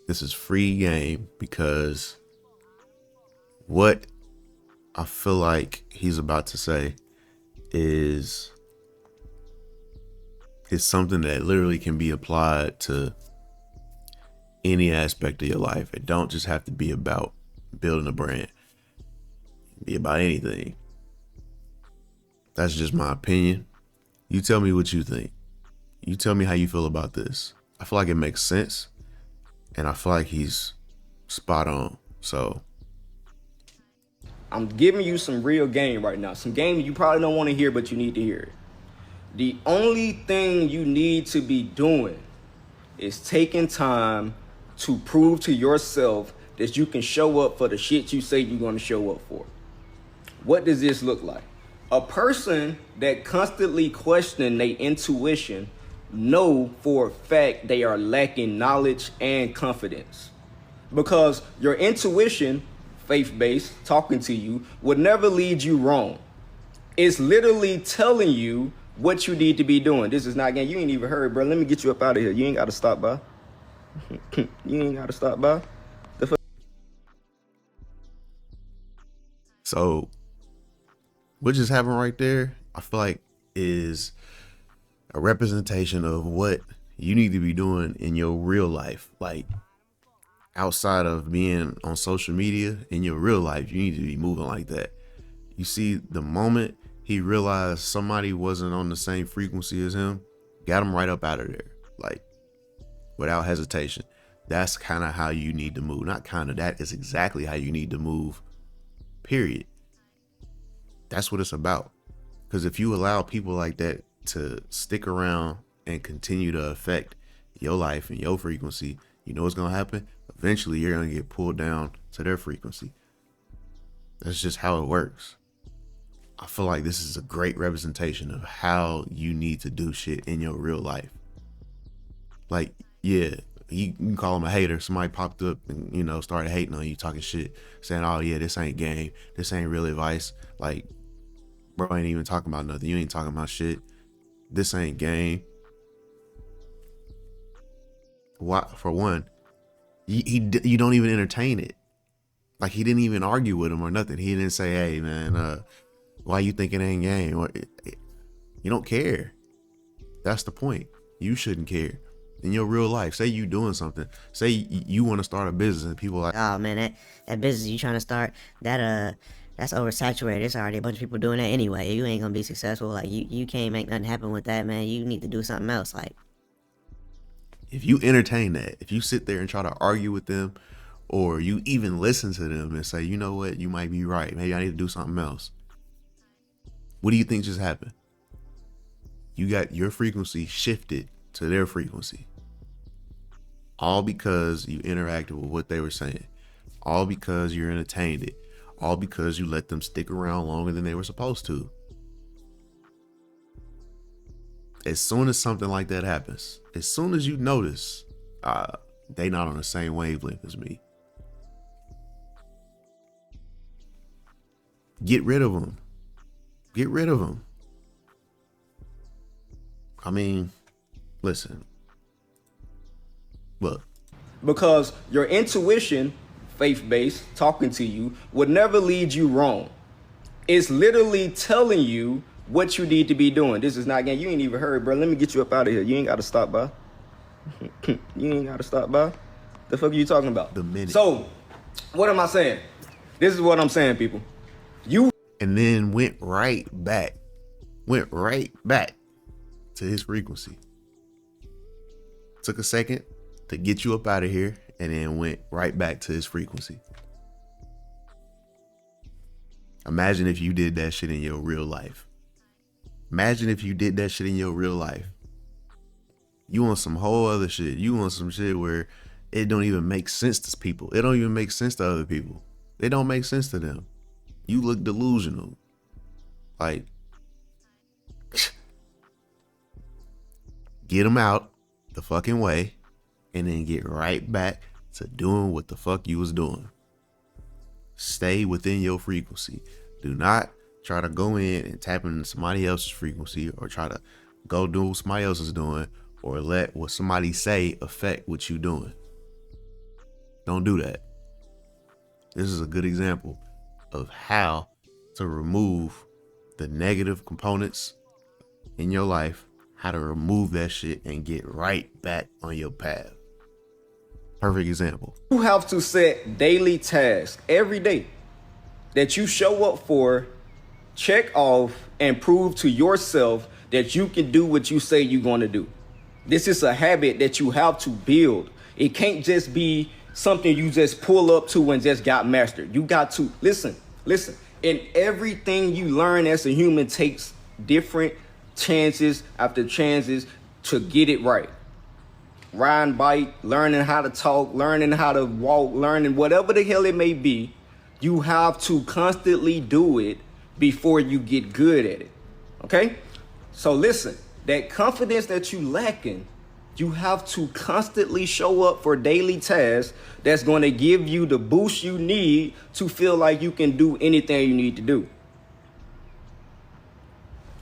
this is free game, because what I feel like he's about to say is something that literally can be applied to any aspect of your life. It don't just have to be about building a brand. It can be about anything. That's just my opinion. You tell me what you think. You tell me how you feel about this. I feel like it makes sense, and I feel like he's spot on. So I'm giving you some real game right now. Some game you probably don't want to hear, but you need to hear it. The only thing you need to be doing is taking time to prove to yourself that you can show up for the shit you say you're going to show up for. What does this look like? A person that constantly questions their intuition know for a fact they are lacking knowledge and confidence. Because your intuition, faith-based, talking to you, would never lead you wrong. It's literally telling you what you need to be doing. This is not game. You ain't even heard, bro. Let me get you up out of here. You ain't got to stop by. You ain't got to stop by. So what just happened right there, I feel like, is a representation of what you need to be doing in your real life. Like, outside of being on social media, in your real life, you need to be moving like that. You see, the moment he realized somebody wasn't on the same frequency as him, got him right up out of there, like, without hesitation. That's kind of how you need to move. Not kind of, that is exactly how you need to move, period. That's what it's about. Because if you allow people like that to stick around and continue to affect your life and your frequency, you know what's going to happen? Eventually, you're going to get pulled down to their frequency. That's just how it works. I feel like this is a great representation of how you need to do shit in your real life. Like, yeah, you can call him a hater. Somebody popped up and, you know, started hating on you, talking shit, saying, oh yeah, this ain't game. This ain't real advice. Like, bro ain't even talking about nothing. You ain't talking about shit. This ain't game. Why? For one, you don't even entertain it. Like, he didn't even argue with him or nothing. He didn't say, hey man, why you think it ain't game? You don't care. That's the point. You shouldn't care. In your real life, say you doing something. Say you want to start a business and people like, oh man, that business you trying to start, that's oversaturated. There's already a bunch of people doing that anyway. You ain't gonna be successful. Like, you can't make nothing happen with that, man. You need to do something else. Like, if you entertain that, if you sit there and try to argue with them, or you even listen to them and say, you know what, you might be right, maybe I need to do something else, what do you think just happened? You got your frequency shifted to their frequency. All because you interacted with what they were saying. All because you entertained it. All because you let them stick around longer than they were supposed to. As soon as something like that happens, as soon as you notice they not on the same wavelength as me, get rid of them. Get rid of them. I mean, listen. Look. Because your intuition, faith-based, talking to you, would never lead you wrong. It's literally telling you what you need to be doing. This is not game. You ain't even heard, bro. Let me get you up out of here. You ain't got to stop by. You ain't got to stop by. The fuck are you talking about? The minute. So, what am I saying? This is what I'm saying, people. And then went right back to his frequency. Took a second to get you up out of here, and then went right back to his frequency. Imagine if you did that shit in your real life. Imagine if you did that shit in your real life. You want some whole other shit. You want some shit where it don't even make sense to people. It don't even make sense to other people. It don't make sense to them. You look delusional. Like, get them out the fucking way, and then get right back to doing what the fuck you was doing. Stay within your frequency. Do not try to go in and tap into somebody else's frequency, or try to go do what somebody else is doing, or let what somebody say affect what you doing. Don't do that. This is a good example of how to remove the negative components in your life, how to remove that shit and get right back on your path. Perfect example. You have to set daily tasks every day that you show up for, check off, and prove to yourself that you can do what you say you're going to do. This is a habit that you have to build. It can't just be something you just pull up to and just got mastered. You got to listen. And everything you learn as a human takes different chances after chances to get it right. Riding bike, learning how to talk, learning how to walk, learning whatever the hell it may be, you have to constantly do it before you get good at it. Okay? So listen, that confidence that you lacking, you have to constantly show up for daily tasks that's going to give you the boost you need to feel like you can do anything you need to do.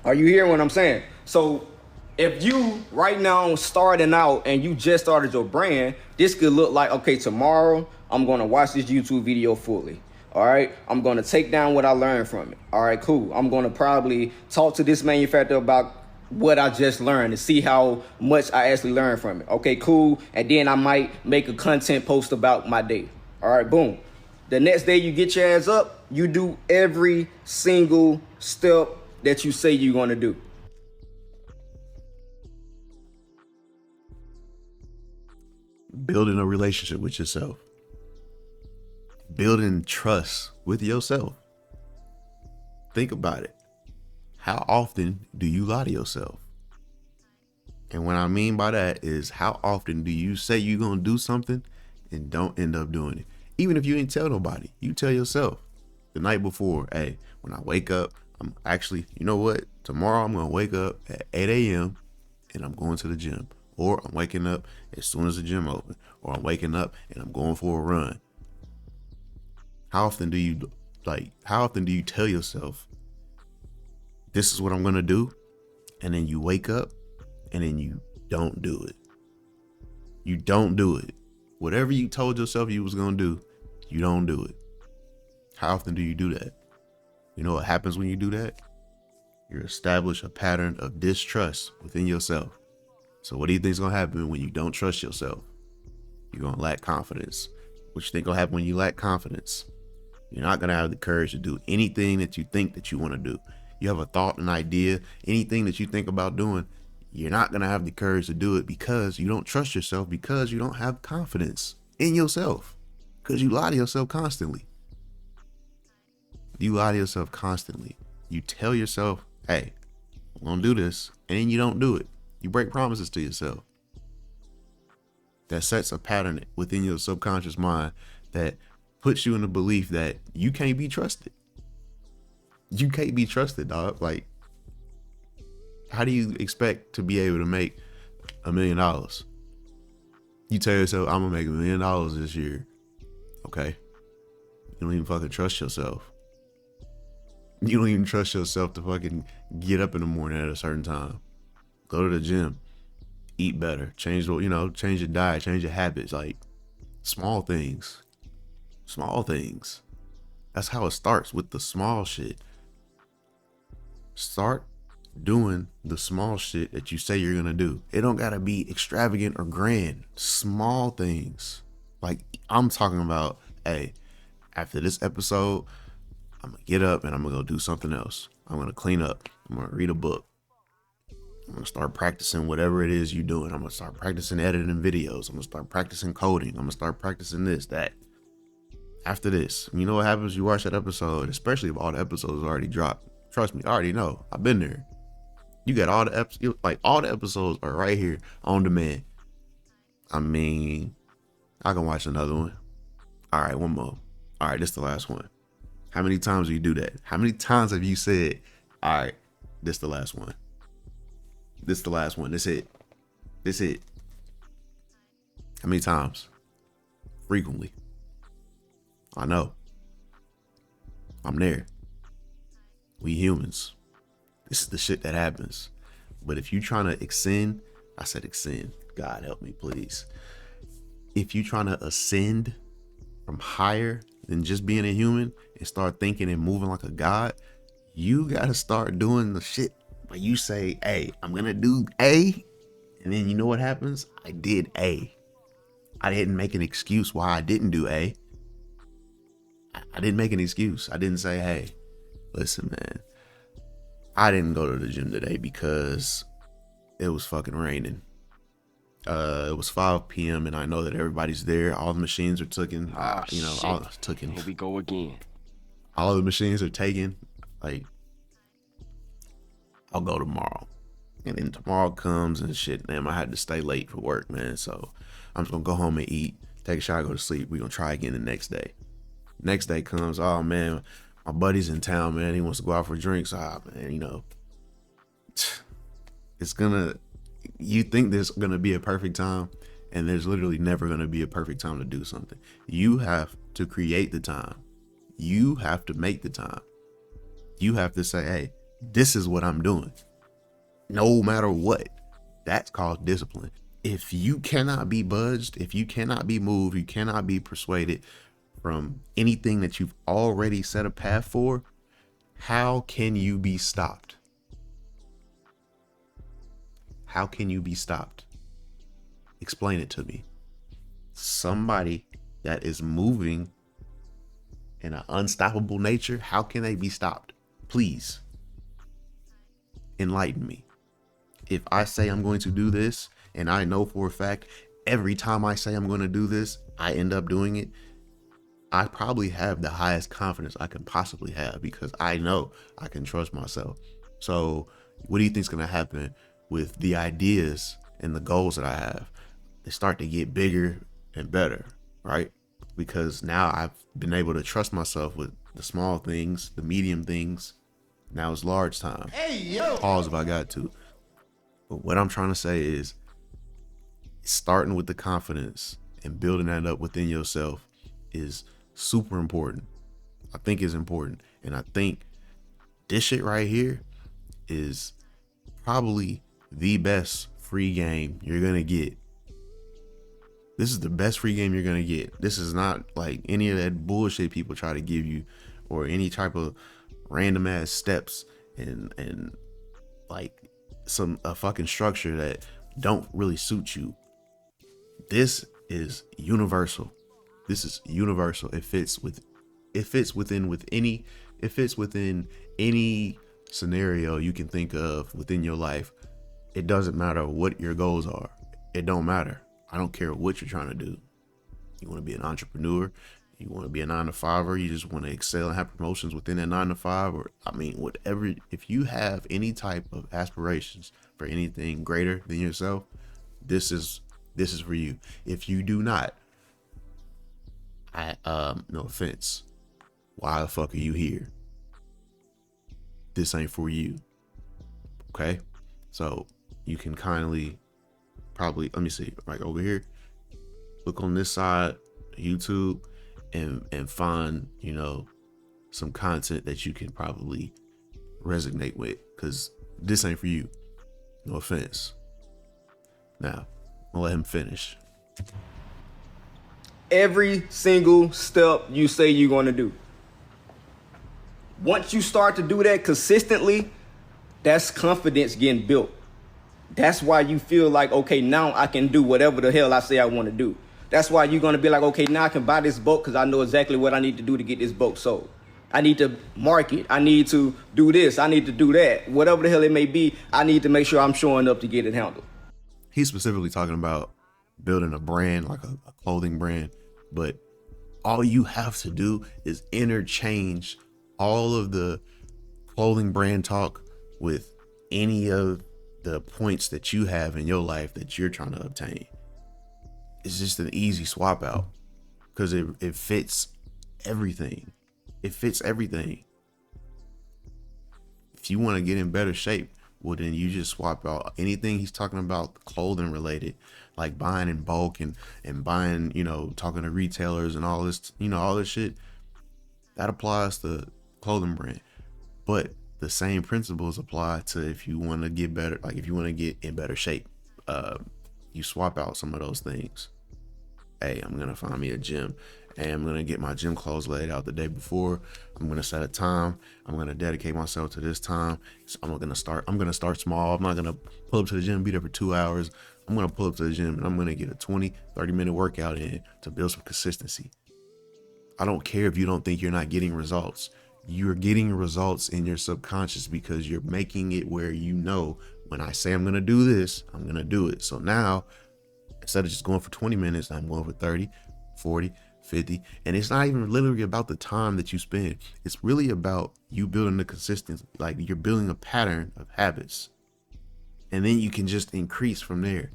Are you hearing what I'm saying? So if you right now starting out and you just started your brand, this could look like, okay, tomorrow I'm going to watch this YouTube video fully. All right, I'm going to take down what I learned from it. All right, cool. I'm going to probably talk to this manufacturer about what I just learned to see how much I actually learned from it. Okay, cool. And then I might make a content post about my day. All right, boom. The next day you get your ass up, you do every single step that you say you're going to do. Building a relationship with yourself. Building trust with yourself. Think about it. How often do you lie to yourself? And what I mean by that is, how often do you say you're going to do something and don't end up doing it? Even if you ain't tell nobody, you tell yourself the night before, hey, when I wake up, I'm actually, you know what? Tomorrow I'm going to wake up at 8 a.m. and I'm going to the gym. Or I'm waking up as soon as the gym opens. Or I'm waking up and I'm going for a run. How often do you tell yourself, this is what I'm going to do? And then you wake up and then you don't do it. You don't do it. Whatever you told yourself you was going to do, you don't do it. How often do you do that? You know what happens when you do that? You establish a pattern of distrust within yourself. So what do you think is going to happen when you don't trust yourself? You're going to lack confidence. What you think will happen when you lack confidence? You're not going to have the courage to do anything that you think that you want to do. You have a thought, an idea, anything that you think about doing, you're not going to have the courage to do it because you don't trust yourself, because you don't have confidence in yourself, because you lie to yourself constantly. You lie to yourself constantly. You tell yourself, hey, I'm going to do this, and then you don't do it. You break promises to yourself. That sets a pattern within your subconscious mind that puts you in the belief that you can't be trusted. You can't be trusted, dog. Like, how do you expect to be able to make $1 million? You tell yourself, I'm gonna make $1 million this year. Okay. You don't even fucking trust yourself. You don't even trust yourself to fucking get up in the morning at a certain time. Go to the gym. Eat better. Change your diet, change your habits. Like, small things. Small things. That's how it starts, with the small shit. Start doing the small shit that you say you're gonna do. It don't gotta be extravagant or grand. Small things. Like, I'm talking about, hey, after this episode, I'm gonna get up and I'm gonna go do something else. I'm gonna clean up. I'm gonna read a book. I'm gonna start practicing whatever it is you're doing. I'm gonna start practicing editing videos. I'm gonna start practicing coding. I'm gonna start practicing this, that. After this, you know what happens? You watch that episode, especially if all the episodes already dropped. Trust me, I already know. I've been there. You got all the episodes, all the episodes are right here on demand. I mean, I can watch another one. All right, one more. All right, this is the last one. How many times do you do that? How many times have you said, all right, this is the last one? This is the last one. This it. This it. How many times? Frequently. I know. I'm there. We humans. This is the shit that happens. But if you trying to ascend, I said ascend. God help me, please. If you trying to ascend from higher than just being a human and start thinking and moving like a god, you gotta start doing the shit where you say, hey, I'm gonna do A, and then you know what happens? I did A. I didn't make an excuse why I didn't do A. I didn't make an excuse. I didn't say, hey, listen, man, I didn't go to the gym today because it was fucking raining. It was 5 p.m. and I know that everybody's there. All the machines are taken. Here we go again. All of the machines are taken. Like, I'll go tomorrow. And then tomorrow comes and shit, man, I had to stay late for work, man. So I'm just gonna go home and eat, take a shower, go to sleep. We're gonna try again the next day. Next day comes, oh man, my buddy's in town, man. He wants to go out for drinks. Man, it's gonna, you think there's gonna be a perfect time, and there's literally never gonna be a perfect time to do something. You have to create the time. You have to make the time. You have to say, hey, this is what I'm doing. No matter what. That's called discipline. If you cannot be budged, if you cannot be moved, you cannot be persuaded from anything that you've already set a path for, how can you be stopped? How can you be stopped? Explain it to me. Somebody that is moving in an unstoppable nature, how can they be stopped? Please enlighten me. If I say I'm going to do this, and I know for a fact, every time I say I'm going to do this, I end up doing it, I probably have the highest confidence I can possibly have because I know I can trust myself. So what do you think is going to happen with the ideas and the goals that I have? They start to get bigger and better, right? Because now I've been able to trust myself with the small things, the medium things. Now it's large time. Hey, yo! Pause if I got to. But what I'm trying to say is starting with the confidence and building that up within yourself is super important. I think it's important. And I think this shit right here is probably the best free game you're going to get. This is the best free game you're going to get. This is not like any of that bullshit people try to give you or any type of random ass steps and like a fucking structure that don't really suit you. This is universal. This is universal. It fits within any scenario you can think of within your life. It doesn't matter what your goals are. It don't matter. I don't care what you're trying to do. You want to be an entrepreneur, you want to be a 9-to-5er, you just want to excel and have promotions within that 9-to-5, or whatever. If you have any type of aspirations for anything greater than yourself, this is for you. If you do not, no offense, why the fuck are you here? This ain't for you. Okay? So you can kindly probably, let me see, right over here, look on this side, YouTube, and find, some content that you can probably resonate with, because this ain't for you. No offense. Now, I'll let him finish. Every single step you say you're going to do. Once you start to do that consistently, that's confidence getting built. That's why you feel like, okay, now I can do whatever the hell I say I want to do. That's why you're going to be like, okay, now I can buy this boat because I know exactly what I need to do to get this boat sold. I need to market. I need to do this. I need to do that. Whatever the hell it may be, I need to make sure I'm showing up to get it handled. He's specifically talking about building a brand, like a clothing brand. But all you have to do is interchange all of the clothing brand talk with any of the points that you have in your life that you're trying to obtain. It's just an easy swap out because it fits everything. It fits everything. If you want to get in better shape, well, then you just swap out anything he's talking about clothing related, like buying in bulk and buying, talking to retailers and all this, all this shit. That applies to clothing brand. But the same principles apply to if you want to get better, like if you want to get in better shape, you swap out some of those things. hey, I'm gonna find me a gym, and I'm gonna get my gym clothes laid out the day before. I'm gonna set a time. I'm gonna dedicate myself to this time. So I'm gonna start small. I'm not gonna pull up to the gym, be there for 2 hours. I'm gonna pull up to the gym and I'm gonna get a 20-30 minute workout in to build some consistency. I don't care if you don't think you're not getting results. You're getting results in your subconscious because you're making it where you know, when I say I'm going to do this, I'm going to do it. So now, instead of just going for 20 minutes, I'm going for 30, 40, 50. And it's not even literally about the time that you spend. It's really about you building the consistency. Like, you're building a pattern of habits. And then you can just increase from there.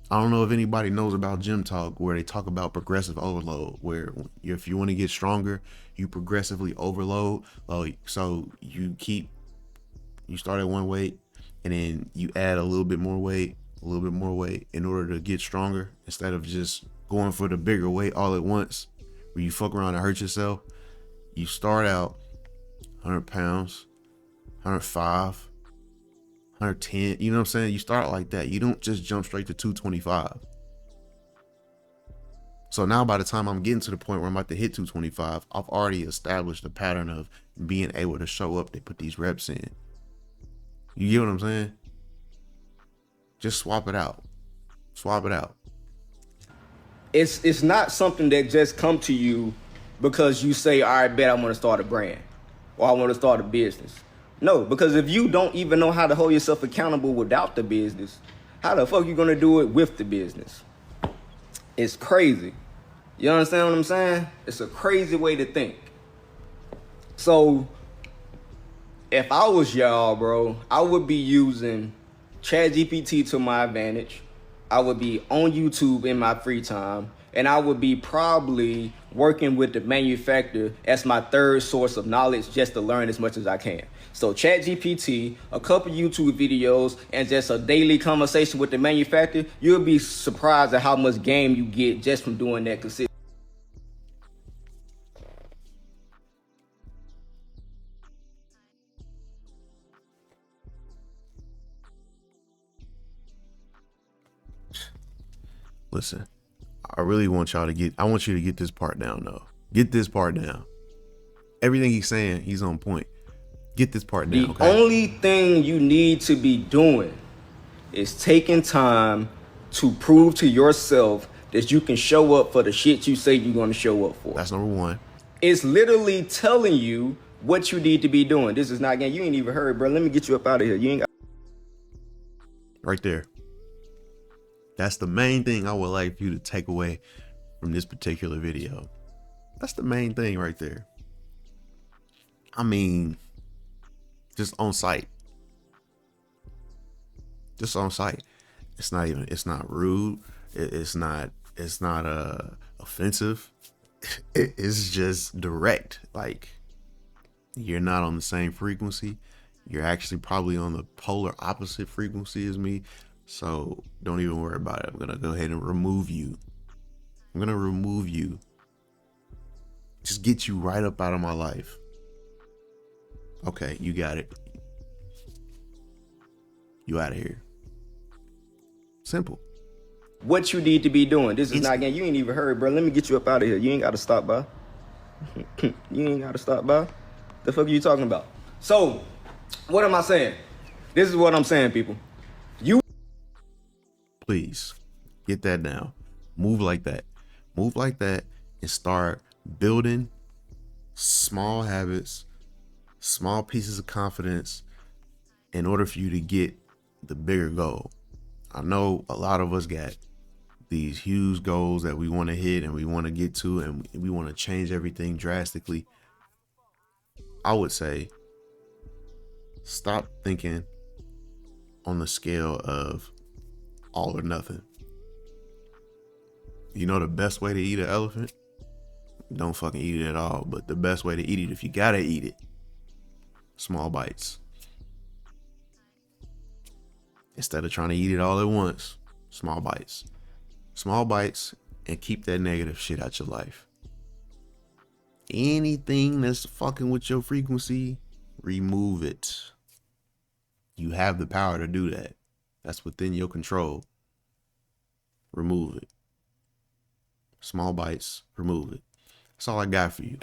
I don't know if anybody knows about gym talk, where they talk about progressive overload, where if you want to get stronger, you progressively overload. So you start at one weight and then you add a little bit more weight in order to get stronger, instead of just going for the bigger weight all at once where you fuck around and hurt yourself. You start out 100 pounds, 105, 110, you know what I'm saying? You start like that. You don't just jump straight to 225. So now by the time I'm getting to the point where I'm about to hit 225, I've already established a pattern of being able to show up. They put these reps in. You get what I'm saying? Just swap it out. Swap it out. It's not something that just come to you because you say, all right, bet I want to start a brand or I want to start a business. No, because if you don't even know how to hold yourself accountable without the business, how the fuck you gonna do it with the business? It's crazy. You understand what I'm saying? It's a crazy way to think. So if I was y'all, bro, I would be using ChatGPT to my advantage. I would be on YouTube in my free time, and I would be probably working with the manufacturer as my third source of knowledge, just to learn as much as I can. So ChatGPT, a couple YouTube videos, and just a daily conversation with the manufacturer, you'll be surprised at how much game you get just from doing that consistently. Listen, I really want y'all to I want you to get this part down though. Get this part down. Everything he's saying, he's on point. Get this part down, okay? The only thing you need to be doing is taking time to prove to yourself that you can show up for the shit you say you're going to show up for. That's number one. It's literally telling you what you need to be doing. This is not, you ain't even heard, bro. Let me get you up out of here. You ain't got. Right there. That's the main thing I would like for you to take away from this particular video. That's the main thing right there. I mean, just on site. Just on site. It's not rude. It's not offensive. It's just direct. Like, you're not on the same frequency. You're actually probably on the polar opposite frequency as me. So don't even worry about it. I'm going to go ahead and remove you. I'm going to remove you. Just get you right up out of my life. Okay, you got it. You out of here. Simple. What you need to be doing. This is not, you ain't even heard, bro. Let me get you up out of here. You ain't got to stop by. You ain't got to stop by. The fuck are you talking about? So, what am I saying? This is what I'm saying, people. Please get that down. Move like that. Move like that and start building small habits, small pieces of confidence in order for you to get the bigger goal. I know a lot of us got these huge goals that we want to hit and we want to get to, and we want to change everything drastically. I would say stop thinking on the scale of all or nothing. You know the best way to eat an elephant? Don't fucking eat it at all. But the best way to eat it, if you gotta eat it, small bites. Instead of trying to eat it all at once, small bites. Small bites, and keep that negative shit out your life. Anything that's fucking with your frequency, remove it. You have the power to do that. That's within your control. Remove it. small bites, remove it. That's all I got for you.